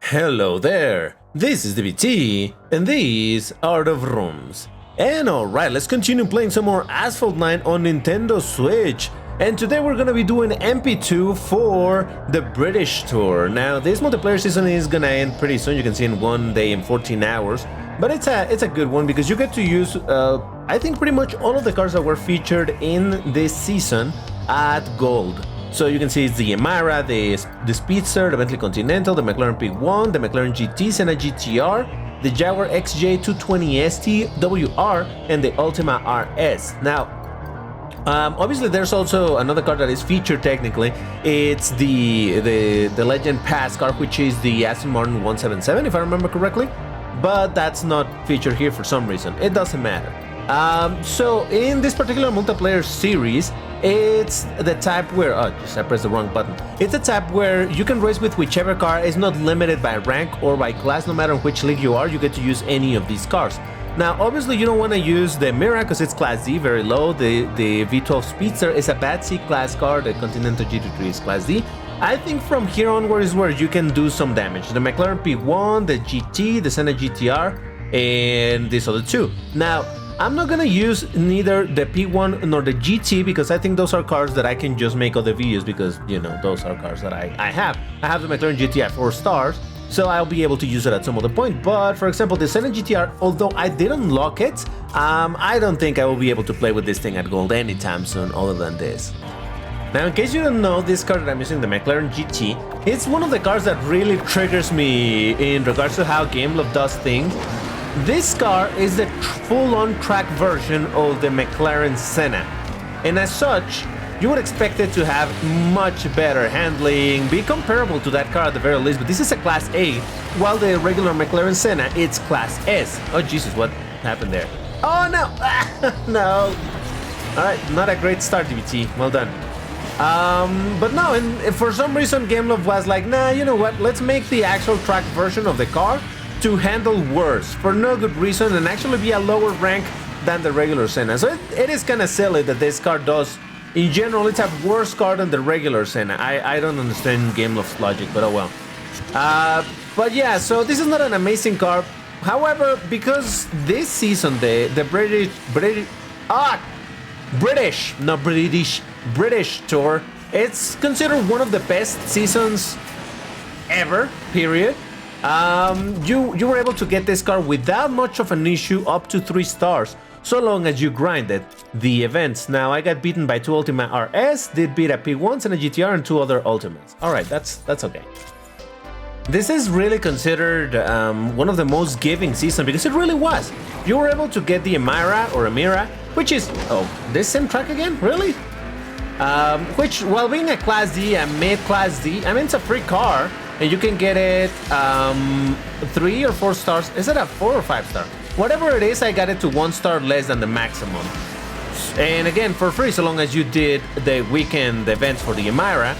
Hello there, this is DBT, and these are the rooms. And alright, let's continue playing some more Asphalt 9 on Nintendo Switch. And today we're gonna be doing MP2 for the British tour. Now, this multiplayer season is gonna end pretty soon. You can see in 1 day and 14 hours. But it's a good one because you get to use, I think, pretty much all of the cars that were featured in this season at Gold. So you can see it's the Emira, the Speedster, the Bentley Continental, the McLaren P1, the McLaren GT, Senna GTR, the Jaguar XJ220 ST, WR, and the Ultima RS. Now, obviously there's also another car that is featured technically. It's the Legend Pass car, which is the Aston Martin 177, if I remember correctly. But that's not featured here for some reason. It doesn't matter. So in this particular multiplayer series, it's the type where, I pressed the wrong button. It's a type where you can race with whichever car. Is not limited by rank or by class. No matter in which league you are, you get to use any of these cars. Now, obviously, you don't want to use the Emira because it's Class D, very low. The V12 Speedster is a bad C class car. The Continental GT3 is Class D. I think from here onward is where you can do some damage. The McLaren P1, the GT, the Senna GTR, and these other two. Now, I'm not gonna use neither the P1 nor the GT because I think those are cars that I can just make other videos because, you know, those are cars that I have. I have the McLaren GT at 4 stars, so I'll be able to use it at some other point. But for example, the Senna GTR, although I did unlock it, I don't think I will be able to play with this thing at Gold anytime soon other than this. Now, in case you don't know, this car that I'm using, the McLaren GT, it's one of the cars that really triggers me in regards to how GameLove does things. This car is the full-on track version of the McLaren Senna, and as such, you would expect it to have much better handling, be comparable to that car at the very least, but this is a Class A, while the regular McLaren Senna, it's Class S. Oh Jesus, what happened there? Oh no! No! Alright, not a great start, DBT, well done. But no, and for some reason GameLove was like, nah, you know what, let's make the actual track version of the car to handle worse, for no good reason, and actually be a lower rank than the regular Senna. So it is kind of silly that this car does, in general, it's a worse car than the regular Senna. I don't understand GameLove's logic, but oh well. But yeah, so this is not an amazing car. However, because this season, the British tour, it's considered one of the best seasons ever, period. You were able to get this car without much of an issue up to 3 stars, so long as you grinded the events. Now, I got beaten by 2 Ultima RS, did beat a P1 and a GTR and 2 other Ultimas. Alright, that's okay. This is really considered one of the most giving seasons because it really was. You were able to get the Emira, which is, oh, this same track again? Really? Which, while being a Class D, a mid-Class D, I mean, it's a free car, and you can get it 3 or 4 stars. Is it a 4 or 5 star? Whatever it is, I got it to 1 star less than the maximum. And again, for free, so long as you did the weekend events for the Emira.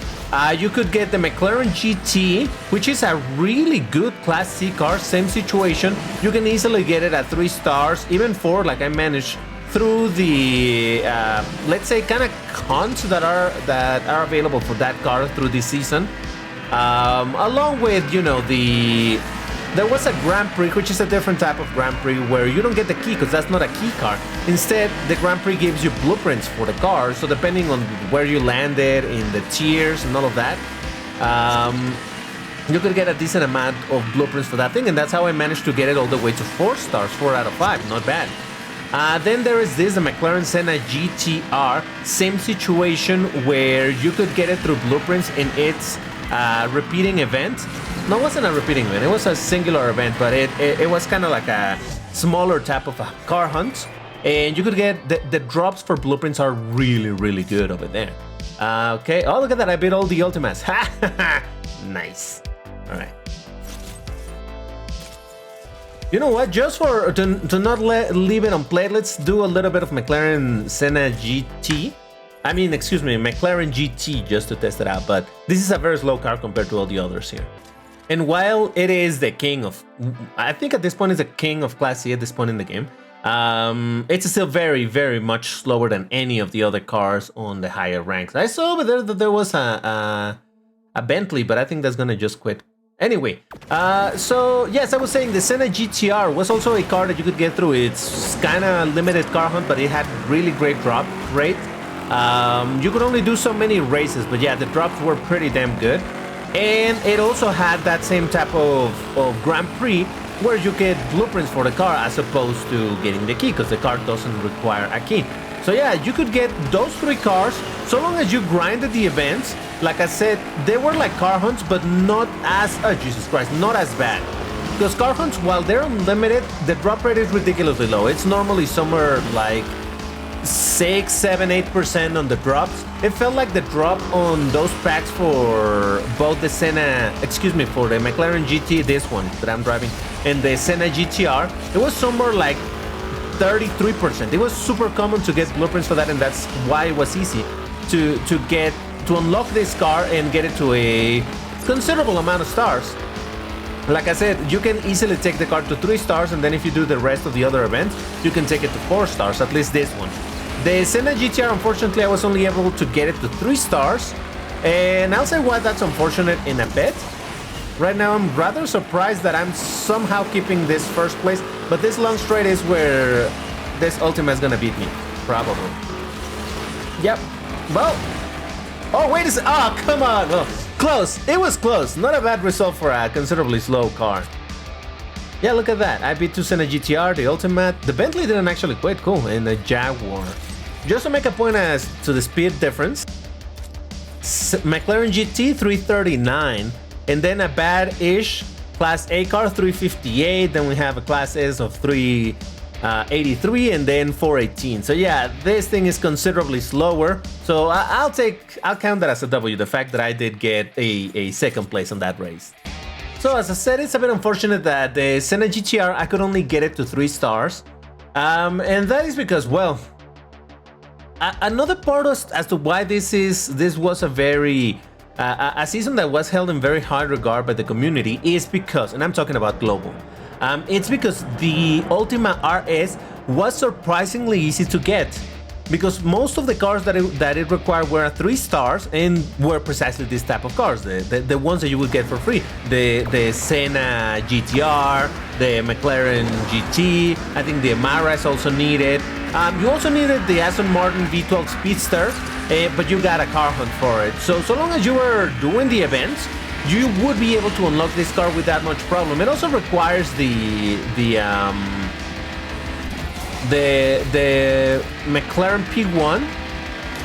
You could get the McLaren GT, which is a really good Class C car, same situation. You can easily get it at 3 stars, even 4, like I managed, through the let's say kind of cons that are available for that car through this season. Along with, you know, there was a Grand Prix, which is a different type of Grand Prix where you don't get the key because that's not a key car. Instead, the Grand Prix gives you blueprints for the car, so depending on where you landed in the tiers and all of that, you could get a decent amount of blueprints for that thing, and that's how I managed to get it all the way to 4 stars, 4 out of 5, not bad. Then there is this, the McLaren Senna GTR, same situation where you could get it through blueprints in its repeating event. No, it wasn't a repeating event, it was a singular event, but it was kind of like a smaller type of a car hunt, and you could get, the drops for blueprints are really, really good over there. Okay, oh look at that, I beat all the Ultimas. Nice. Alright. You know what, just to not leave it unplayed, let's do a little bit of McLaren Senna GT. I mean, excuse me, McLaren GT, just to test it out, but this is a very slow car compared to all the others here. And while it is the king of, I think at this point it's the king of Class C at this point in the game, it's still very, very much slower than any of the other cars on the higher ranks. I saw over there that there was a Bentley, but I think that's gonna just quit Anyway, so yes, I was saying the Senna GTR was also a car that you could get through its kind of limited car hunt, but it had really great drop rate. You could only do so many races, but yeah, the drops were pretty damn good. And it also had that same type of Grand Prix where you get blueprints for the car as opposed to getting the key, because the car doesn't require a key. So yeah, you could get those 3 cars so long as you grinded the events. Like I said, they were like car hunts, but not as, oh Jesus Christ, not as bad. Because car hunts, while they're unlimited, the drop rate is ridiculously low. It's normally somewhere like 6, 7, 8% on the drops. It felt like the drop on those packs for both the Senna, excuse me, for the McLaren GT, this one that I'm driving, and the Senna GTR, it was somewhere like 33%. It was super common to get blueprints for that, and that's why it was easy to unlock this car and get it to a considerable amount of stars. Like I said, you can easily take the car to 3 stars, and then if you do the rest of the other events, you can take it to 4 stars, at least this one. The Senna GTR, unfortunately, I was only able to get it to 3 stars, and I'll say why that's unfortunate in a bit. Right now, I'm rather surprised that I'm somehow keeping this first place, but this long straight is where this Ultima is gonna beat me, probably. Yep. Well. Oh, wait a second. Oh, come on. Oh, close. It was close. Not a bad result for a considerably slow car. Yeah, look at that. I beat 2 Senna GTR, the Ultimate. The Bentley didn't actually quit. Cool. And the Jaguar. Just to make a point as to the speed difference, McLaren GT 339, and then a bad-ish Class A car 358. Then we have a Class S of 383, and then 418. So yeah, this thing is considerably slower. So I'll count that as a W, the fact that I did get a second place on that race. So as I said, it's a bit unfortunate that the Senna GTR, I could only get it to 3 stars. And that is because, well, another part as to why this was a very a season that was held in very high regard by the community is because, and I'm talking about global, it's because the Ultima RS was surprisingly easy to get, because most of the cars that it required were 3 stars and were precisely this type of cars, the ones that you would get for free, the Senna GTR, the McLaren GT, I think the Maras also needed. You also needed the Aston Martin V12 Speedster, but you got a car hunt for it. So long as you were doing the events, you would be able to unlock this car without much problem. It also requires the McLaren P1,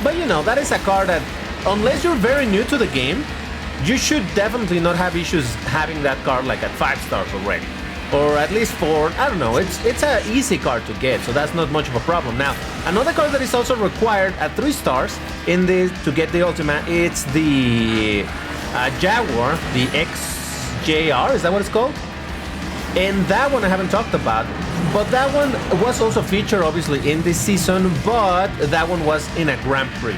but you know, that is a car that, unless you're very new to the game, you should definitely not have issues having that car like at 5 stars already, or at least 4. I don't know, it's an easy car to get, so that's not much of a problem. Now, another car that is also required at 3 stars in this to get the Ultima, it's the Jaguar, the XJR, is that what it's called? And that one I haven't talked about, but that one was also featured obviously in this season, but that one was in a Grand Prix.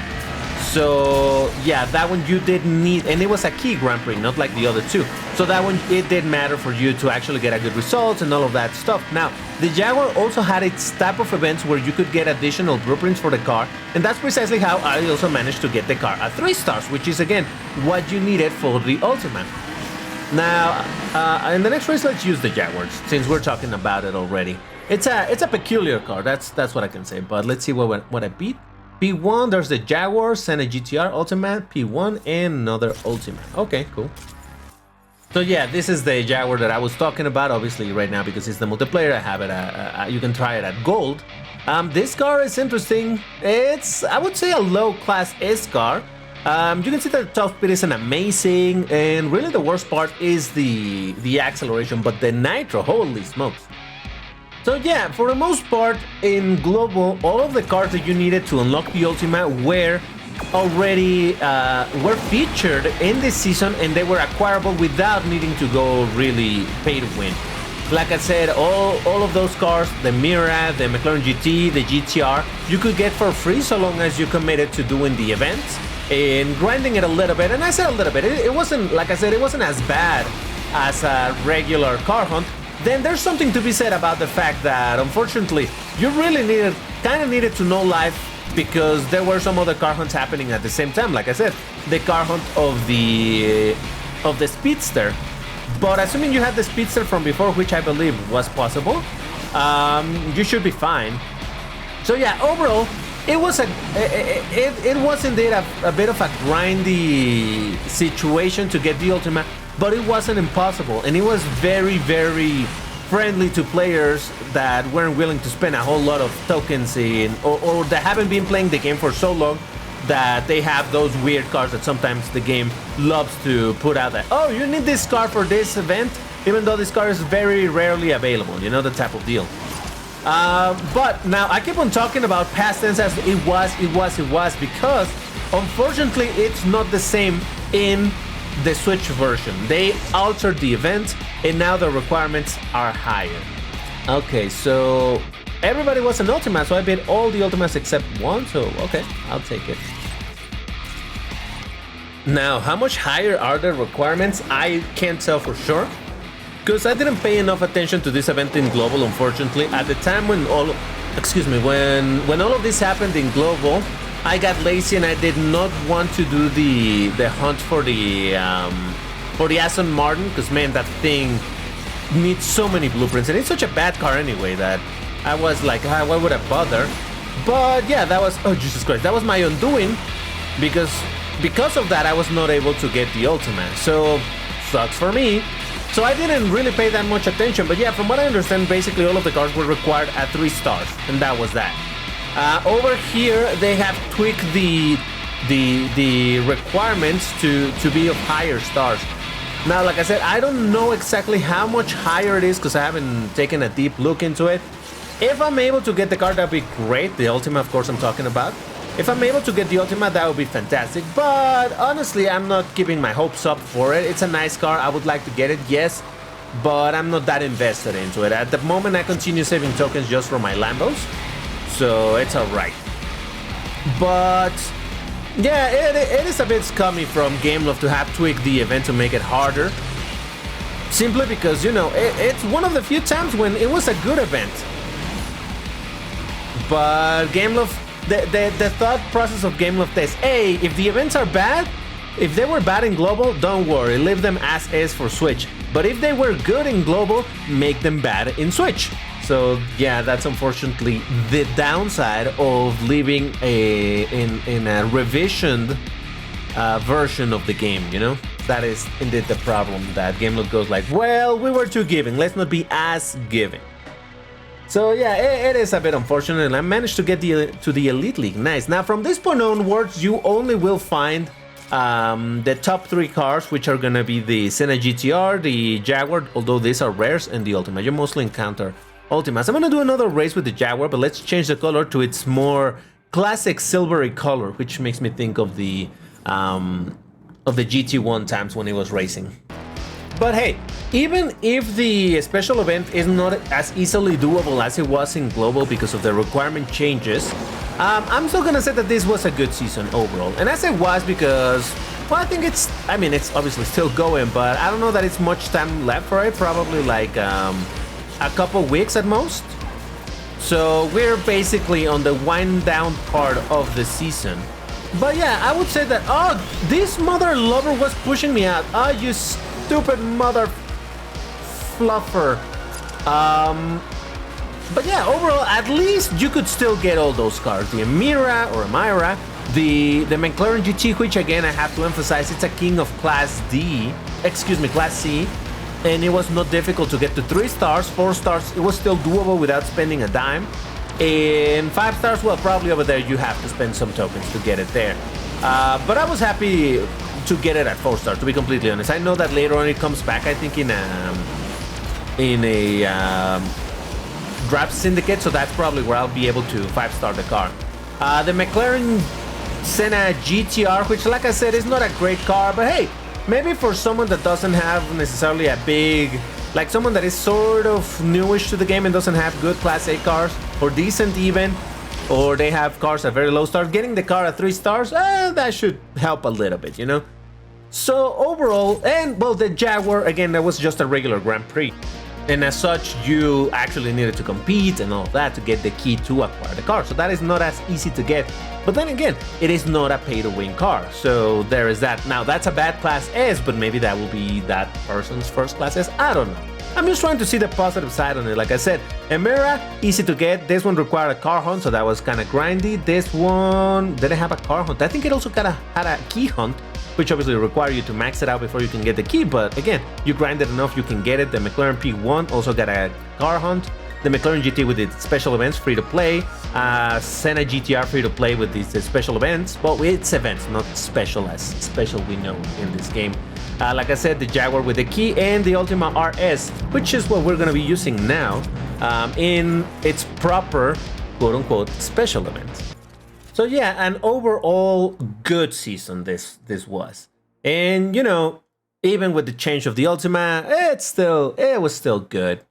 So yeah, that one you didn't need, and it was a key Grand Prix, not like the other 2. So that one, it did matter for you to actually get a good result and all of that stuff. Now, the Jaguar also had its type of events where you could get additional blueprints for the car, and that's precisely how I also managed to get the car at 3 stars, which is again what you needed for the Ultima. Now, in the next race, let's use the Jaguars, since we're talking about it already. It's a peculiar car, that's what I can say, but let's see what I beat. P1, there's the Jaguar, Senna GTR Ultimate, P1, and another Ultimate. Okay, cool. So yeah, this is the Jaguar that I was talking about, obviously right now, because it's the multiplayer. I have it, you can try it at Gold. This car is interesting. It's, I would say, a low class S car. You can see that the top speed isn't amazing, and really the worst part is the acceleration, but the nitro, holy smokes. So yeah, for the most part, in Global, all of the cars that you needed to unlock the Ultima were already were featured in this season, and they were acquirable without needing to go really pay to win. Like I said, all of those cars, the Mira, the McLaren GT, the GTR, you could get for free so long as you committed to doing the events and grinding it a little bit. And I said a little bit, it wasn't, like I said, it wasn't as bad as a regular car hunt. Then there's something to be said about the fact that, unfortunately, you really needed to know life, because there were some other car hunts happening at the same time. Like I said, the car hunt of the Speedster, But assuming you had the Speedster from before, which I believe was possible, you should be fine. So yeah, overall, it was it was indeed a bit of a grindy situation to get the Ultima, but it wasn't impossible, and it was very, very friendly to players that weren't willing to spend a whole lot of tokens in, or that haven't been playing the game for so long that they have those weird cards that sometimes the game loves to put out that, oh, you need this card for this event, even though this card is very rarely available, you know, the type of deal. But now I keep on talking about past tense as it was, because unfortunately it's not the same in the Switch version. They altered the event and now the requirements are higher. Okay, so everybody was an Ultima, so I beat all the Ultimas except one, so okay, I'll take it. Now, how much higher are the requirements? I can't tell for sure, because I didn't pay enough attention to this event in Global, unfortunately. At the time when all of this happened in Global, I got lazy and I did not want to do the hunt for the Aston Martin, because man, that thing needs so many blueprints, and it's such a bad car anyway that I was like, why would I bother? But yeah, that was, oh Jesus Christ, that was my undoing, because of that I was not able to get the Ultima, so sucks for me. So I didn't really pay that much attention, but yeah, from what I understand, basically all of the cars were required at 3 stars, and that was that. Over here, they have tweaked the requirements to be of higher stars. Now, like I said, I don't know exactly how much higher it is because I haven't taken a deep look into it. If I'm able to get the card, that'd be great. The Ultima, of course, I'm talking about. If I'm able to get the Ultima, that would be fantastic. But honestly, I'm not keeping my hopes up for it. It's a nice car. I would like to get it, yes. But I'm not that invested into it. At the moment, I continue saving tokens just for my Lambos. So it's alright. But yeah, it is a bit scummy from Gameloft to have tweaked the event to make it harder. Simply because, you know, it's one of the few times when it was a good event. But Gameloft, the thought process of Gameloft is, hey, if the events are bad, if they were bad in Global, don't worry, leave them as is for Switch. But if they were good in Global, make them bad in Switch. So yeah, that's unfortunately the downside of leaving in a revisioned version of the game, you know? That is indeed the problem, that Gameloft goes like, well, we were too giving, let's not be as giving. So yeah, it is a bit unfortunate, and I managed to get to the Elite League. Nice. Now from this point onwards, you only will find the top 3 cars, which are gonna be the Senna GTR, the Jaguar, although these are rares, and the Ultima. You mostly encounter Ultimas. I'm gonna do another race with the Jaguar, but let's change the color to its more classic silvery color, which makes me think of the GT1 times when it was racing. But hey, even if the special event is not as easily doable as it was in Global because of the requirement changes, I'm still gonna say that this was a good season overall. And I say was because, well, I think it's obviously still going, but I don't know that it's much time left for it, probably like a couple weeks at most. So we're basically on the wind down part of the season. But yeah, I would say that, oh, this mother lover was pushing me out. Oh, you stupid mother fluffer. But yeah, overall, at least you could still get all those cars. The Amira, the McLaren GT, which again, I have to emphasize, it's a king of Class C. And it was not difficult to get to 3 stars, 4 stars, it was still doable without spending a dime. And 5 stars, well, probably over there you have to spend some tokens to get it there. But I was happy to get it at 4 stars, to be completely honest. I know that later on it comes back, I think in a draft syndicate, so that's probably where I'll be able to 5-star the car. The McLaren Senna GTR, which like I said is not a great car, but hey, maybe for someone that doesn't have necessarily a big, like someone that is sort of newish to the game and doesn't have good Class A cars, or decent even, or they have cars at very low stars, getting the car at 3 stars, that should help a little bit, you know? So overall, and well, the Jaguar, again, that was just a regular Grand Prix. and as such, you actually needed to compete and all of that to get the key to acquire the car. So that is not as easy to get. But then again, it is not a pay-to-win car. So there is that. Now, that's a bad Class S, but maybe that will be that person's first Class S. I don't know. I'm just trying to see the positive side on it. Like I said, Emera, easy to get. This one required a car hunt, so that was kind of grindy. This one didn't have a car hunt. I think it also kind of had a key hunt, which obviously require you to max it out before you can get the key. But again, you grind it enough, you can get it. The McLaren P1 also got a car hunt. The McLaren GT with its special events, free to play. Senna GTR, free to play with these special events. Well, it's events, not special as special we know in this game. Like I said, the Jaguar with the key and the Ultima RS, which is what we're going to be using now in its proper quote-unquote special events. So yeah, an overall good season this was. And you know, even with the change of the Ultima, it was still good.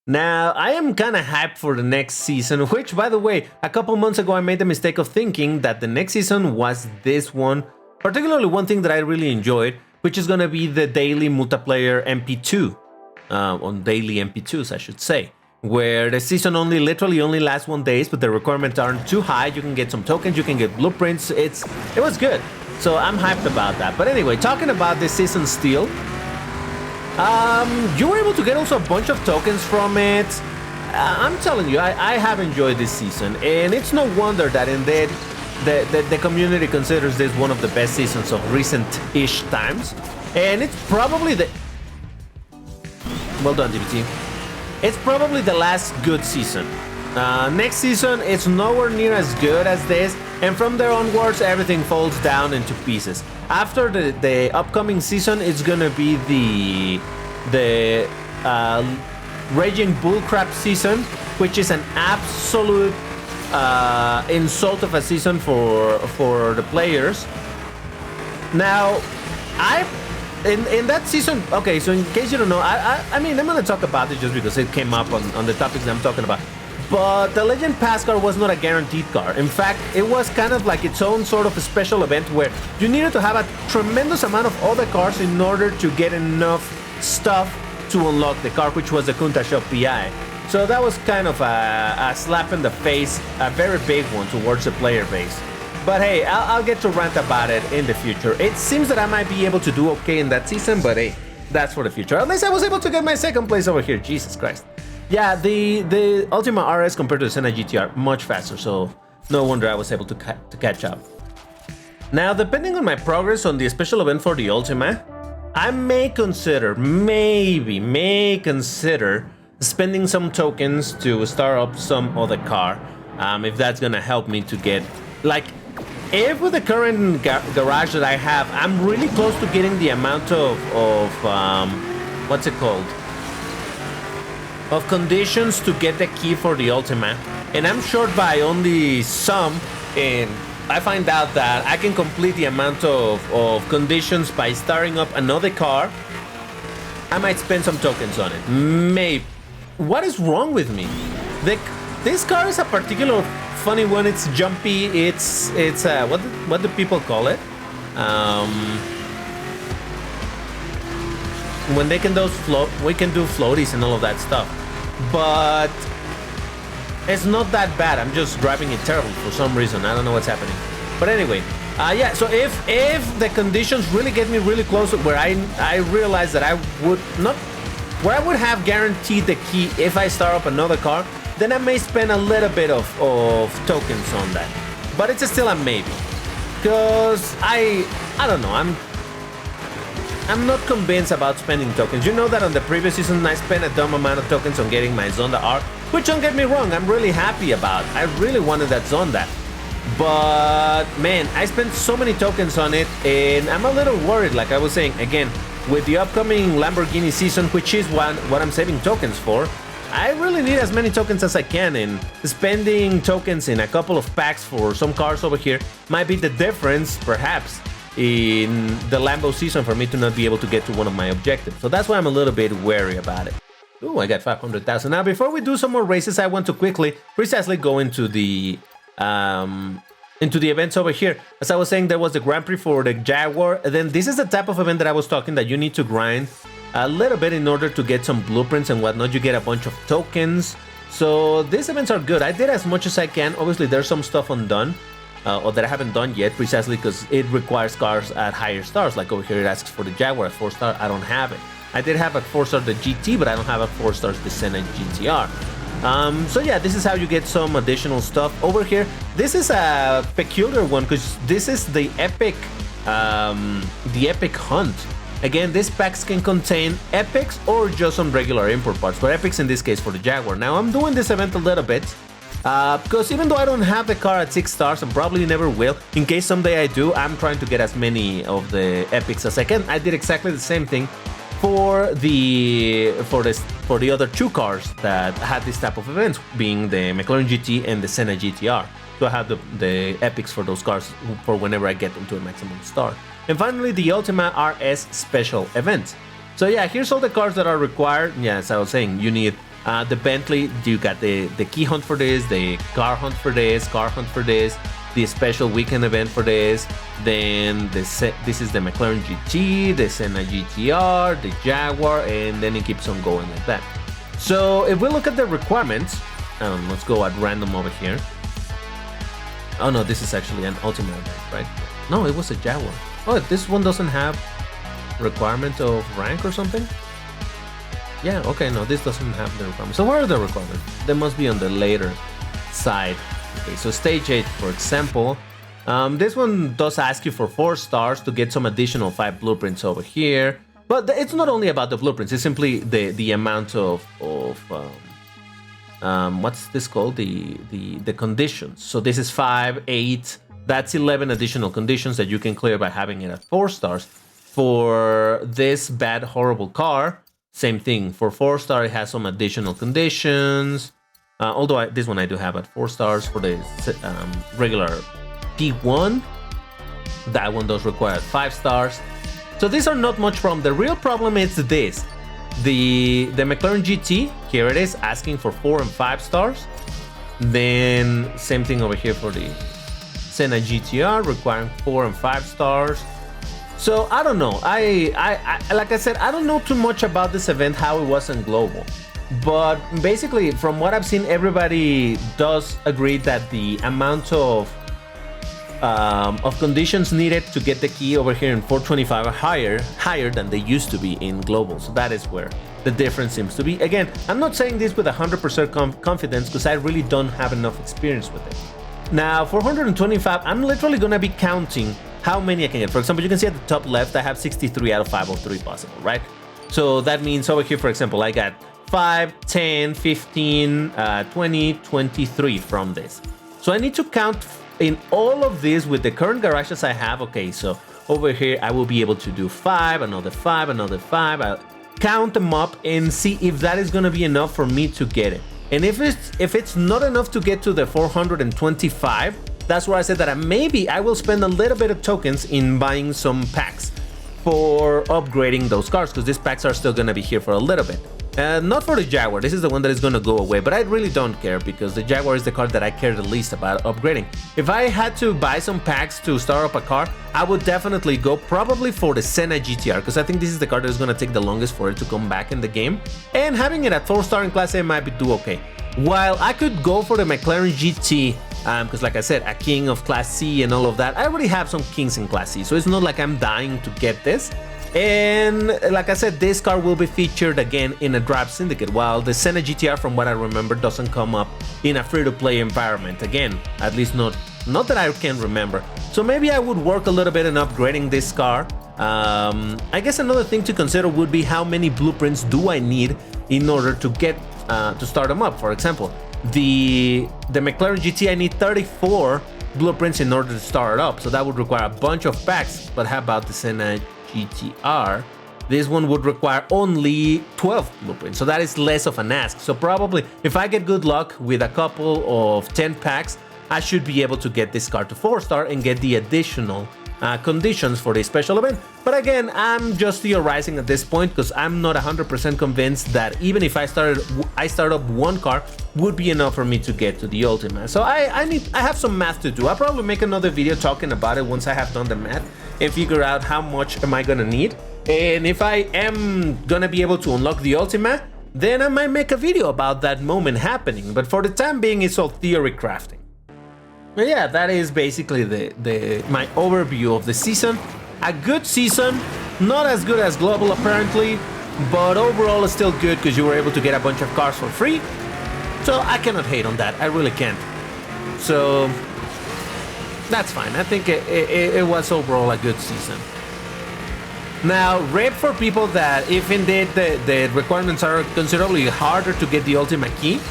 Now, I am kind of hyped for the next season, which, by the way, a couple months ago I made the mistake of thinking that the next season was this one. Particularly one thing that I really enjoyed, which is going to be the daily multiplayer MP2, on daily MP2s, I should say, where the season literally only lasts 1 day, but the requirements aren't too high. You can get some tokens, you can get blueprints. It was good. So I'm hyped about that. But anyway, talking about this season still, you were able to get also a bunch of tokens from it. I'm telling you, I have enjoyed this season, and it's no wonder that indeed the community considers this one of the best seasons of recent-ish times. And it's probably well done, DBT. It's probably the last good season. Next season, it's nowhere near as good as this, and from there onwards, everything falls down into pieces. After the upcoming season, it's gonna be the Raging Bullcrap season, which is an absolute insult of a season for the players. Now, in that season, okay, so in case you don't know, I mean, I'm gonna talk about it just because it came up on the topics that I'm talking about. But the Legend Pass car was not a guaranteed car. In fact, it was kind of like its own sort of a special event where you needed to have a tremendous amount of other cars in order to get enough stuff to unlock the car, which was the Kunta Shop PI. So that was kind of a slap in the face, a very big one towards the player base. But hey, I'll get to rant about it in the future. It seems that I might be able to do okay in that season, but hey, that's for the future. At least I was able to get my second place over here. Jesus Christ. Yeah, the Ultima RS compared to the Senna GTR, much faster, so no wonder I was able to catch up. Now, depending on my progress on the special event for the Ultima, I may consider spending some tokens to start up some other car, if that's gonna help me to get, like, if with the current garage that I have, I'm really close to getting the amount of what's it called? Of conditions to get the key for the Ultima, and I'm short by only some, and I find out that I can complete the amount of conditions by starting up another car. I might spend some tokens on it. Maybe. What is wrong with me? This car is a particular funny one. It's jumpy. It's what do people call it? When they can we can do floaties and all of that stuff, but it's not that bad. I'm just driving it terrible for some reason. I don't know what's happening. But anyway, yeah. So if the conditions really get me really close, where I realize that I would not, where I would have guaranteed the key if I start up another car, then I may spend a little bit of tokens on that. But it's still a maybe, because I don't know. I'm not convinced about spending tokens. You know that on the previous season I spent a dumb amount of tokens on getting my Zonda R, which, don't get me wrong, I'm really happy about. I really wanted that Zonda. But man, I spent so many tokens on it, and I'm a little worried, like I was saying, again, with the upcoming Lamborghini season, which is what I'm saving tokens for. I really need as many tokens as I can, and spending tokens in a couple of packs for some cars over here might be the difference, perhaps, in the Lambo season for me to not be able to get to one of my objectives. So that's why I'm a little bit wary about it. Ooh, I got 500,000. Now, before we do some more races, I want to quickly, precisely go into the events over here. As I was saying, there was the Grand Prix for the Jaguar. And then this is the type of event that I was talking that you need to grind a little bit in order to get some blueprints and whatnot. You get a bunch of tokens. So these events are good. I did as much as I can. Obviously, there's some stuff undone. Or that I haven't done yet, precisely because it requires cars at higher stars. Like over here, it asks for the Jaguar at 4-star. I don't have it. I did have at 4-star the GT, but I don't have at 4 stars the Senna GTR. So yeah, this is how you get some additional stuff over here. This is a peculiar one because this is the epic hunt. Again, these packs can contain epics or just some regular import parts, but epics in this case for the Jaguar. Now I'm doing this event a little bit. Because even though I don't have the car at 6 stars and probably never will, in case someday I do, I'm trying to get as many of the epics as I can. I did exactly the same thing for the other 2 cars that had this type of events, being the McLaren GT and the Senna GTR. So I have the epics for those cars for whenever I get them to a maximum star. And finally, the Ultima RS special event. So yeah, here's all the cars that are required. Yeah, as I was saying, you need the Bentley, you got the key hunt for this, the car hunt for this, the special weekend event for this, then this is the McLaren GT, the Senna GTR, the Jaguar, and then it keeps on going like that. So if we look at the requirements, let's go at random over here. Oh no, this is actually an Ultima event, right? No, it was a Jaguar. Oh, this one doesn't have requirement of rank or something? Yeah, okay, no, this doesn't have the requirements. So where are the requirements? They must be on the later side. Okay, so stage 8, for example. This one does ask you for 4 stars to get some additional 5 blueprints over here. But it's not only about the blueprints, it's simply the amount of what's this called? The conditions. So this is 5, 8, that's 11 additional conditions that you can clear by having it at 4 stars. For this bad, horrible car, same thing. For 4 star, it has some additional conditions. Although this one I do have at 4 stars. For the regular P1, that one does require 5 stars. So these are not much problem. The real problem is this. The McLaren GT, here it is, asking for 4 and 5 stars. Then same thing over here for the Senna GTR, requiring 4 and 5 stars. So I don't know. I like I said, I don't know too much about this event, how it was in global. But basically, from what I've seen, everybody does agree that the amount of conditions needed to get the key over here in 425 are higher than they used to be in global. So that is where the difference seems to be. Again, I'm not saying this with 100% confidence because I really don't have enough experience with it. Now, for 125, I'm literally going to be counting how many I can get. For example, you can see at the top left, I have 63 out of 503 possible, right? So that means over here, for example, I got 5, 10, 15, 20, 23 from this. So I need to count in all of this with the current garages I have. Okay, so over here, I will be able to do 5, another 5, another 5. I'll count them up and see if that is going to be enough for me to get it. And if it's not enough to get to the 425, that's where I said that maybe I will spend a little bit of tokens in buying some packs for upgrading those cars, because these packs are still going to be here for a little bit. Not for the Jaguar, this is the one that is going to go away, but I really don't care because the Jaguar is the car that I care the least about upgrading. If I had to buy some packs to start up a car, I would definitely go probably for the Senna GTR, because I think this is the car that is going to take the longest for it to come back in the game, and having it at 4-star in Class A might do okay. While I could go for the McLaren GT, because like I said, a king of Class C and all of that, I already have some kings in Class C, so it's not like I'm dying to get this. And like I said, this car will be featured again in a Drive Syndicate, while the Senna GTR, from what I remember, doesn't come up in a free-to-play environment. Again, at least not that I can remember. So maybe I would work a little bit in upgrading this car. I guess another thing to consider would be how many blueprints do I need in order to get to start them up. For example, the McLaren GT, I need 34 blueprints in order to start it up, so that would require a bunch of packs. But how about the Senna GTR? This one would require only 12 blueprints, so that is less of an ask. So probably if I get good luck with a couple of 10 packs, I should be able to get this car to 4-star and get the additional conditions for the special event. But again, I'm just theorizing at this point because I'm not 100% convinced that even if I start up one car would be enough for me to get to the Ultima. So I have some math to do. I'll probably make another video talking about it once I have done the math and figure out how much am I gonna need. And if I am gonna be able to unlock the Ultima, then I might make a video about that moment happening. But for the time being, it's all theory crafting. But yeah, that is basically my overview of the season. A good season, not as good as Global apparently, but overall it's still good because you were able to get a bunch of cars for free. So I cannot hate on that, I really can't. So that's fine, I think it was overall a good season. Now, RIP for people that, if indeed the requirements are considerably harder to get the Ultima Key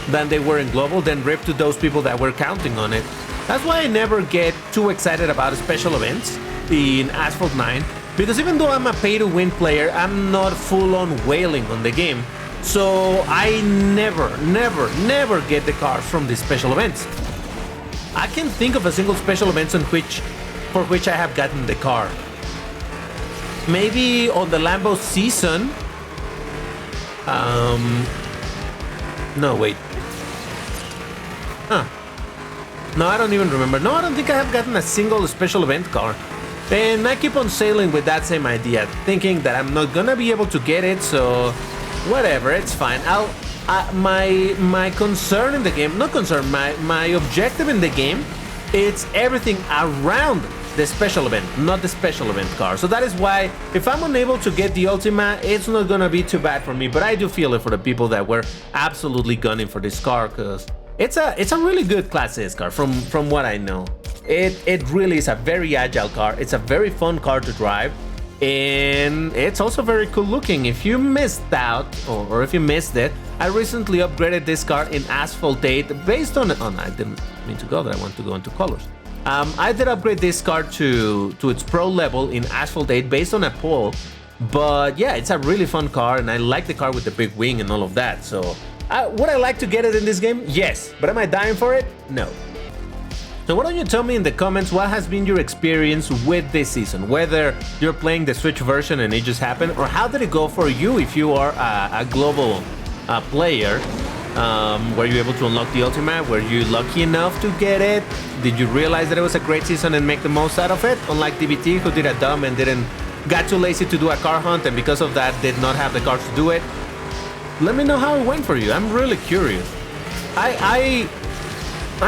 than they were in Global, then RIP to those people that were counting on it. That's why I never get too excited about special events in Asphalt 9, because even though I'm a pay-to-win player, I'm not full-on wailing on the game. So I never get the cars from the special events. I can't think of a single special event for which I have gotten the car. Maybe on the Lambo season. No, wait. Huh. No, I don't even remember. No, I don't think I have gotten a single special event car. And I keep on sailing with that same idea, thinking that I'm not gonna be able to get it, so whatever, it's fine. My concern in the game, not concern, my objective in the game, it's everything around the special event, not the special event car. So that is why if I'm unable to get the Ultima, it's not gonna be too bad for me, but I do feel it for the people that were absolutely gunning for this car, because it's a really good Class S car from what I know. It really is a very agile car. It's a very fun car to drive, and it's also very cool looking. If you missed out, or if you missed it, I recently upgraded this car in Asphalt 8 based on I didn't mean to go there, I want to go into colors. I did upgrade this car to its pro level in Asphalt 8 based on a poll, but yeah, it's a really fun car, and I like the car with the big wing and all of that. So would I like to get it in this game? Yes, but am I dying for it? No. So why don't you tell me in the comments what has been your experience with this season, whether you're playing the Switch version and it just happened, or how did it go for you if you are a global player. Were you able to unlock the Ultima? Were you lucky enough to get it? Did you realize that it was a great season and make the most out of it? Unlike DBT, who did a dumb and got too lazy to do a car hunt, and because of that did not have the cars to do it. Let me know how it went for you. I'm really curious. I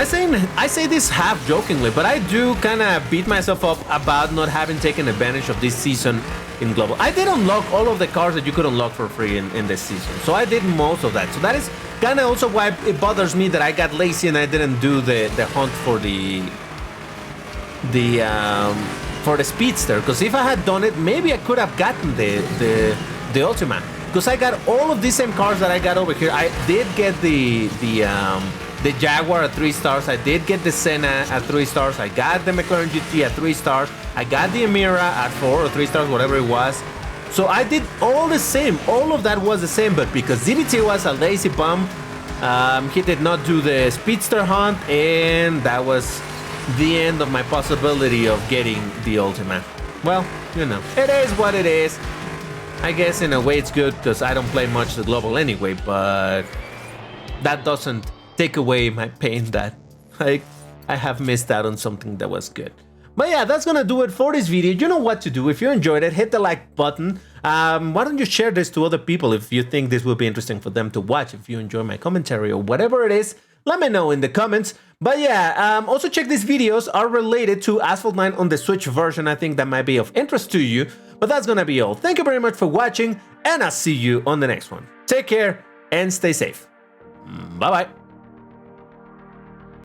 say this half jokingly, but I do kind of beat myself up about not having taken advantage of this season in Global. I did unlock all of the cars that you could unlock for free in this season, so I did most of that. So that is kind of also why it bothers me that I got lazy and I didn't do the hunt for the Speedster, because if I had done it, maybe I could have gotten the Ultima, because I got all of these same cars that I got over here. I did get the Jaguar at 3 stars. I did get the Senna at 3 stars. I got the McLaren GT at 3 stars. I got the Emira at 4 or 3 stars, whatever it was. So I did all the same. All of that was the same, but because DBT was a lazy bum, he did not do the Speedster hunt, and that was the end of my possibility of getting the Ultima. Well, you know, it is what it is. I guess in a way it's good because I don't play much the Global anyway, but that doesn't take away my pain that I have missed out on something that was good. But yeah, that's gonna do it for this video. You know what to do. If you enjoyed it, hit the like button. Why don't you share this to other people if you think this will be interesting for them to watch? If you enjoy my commentary or whatever it is, let me know in the comments. But yeah, also check these videos are related to Asphalt 9 on the Switch version. I think that might be of interest to you. But that's gonna be all. Thank you very much for watching, and I'll see you on the next one. Take care and stay safe. Bye-bye.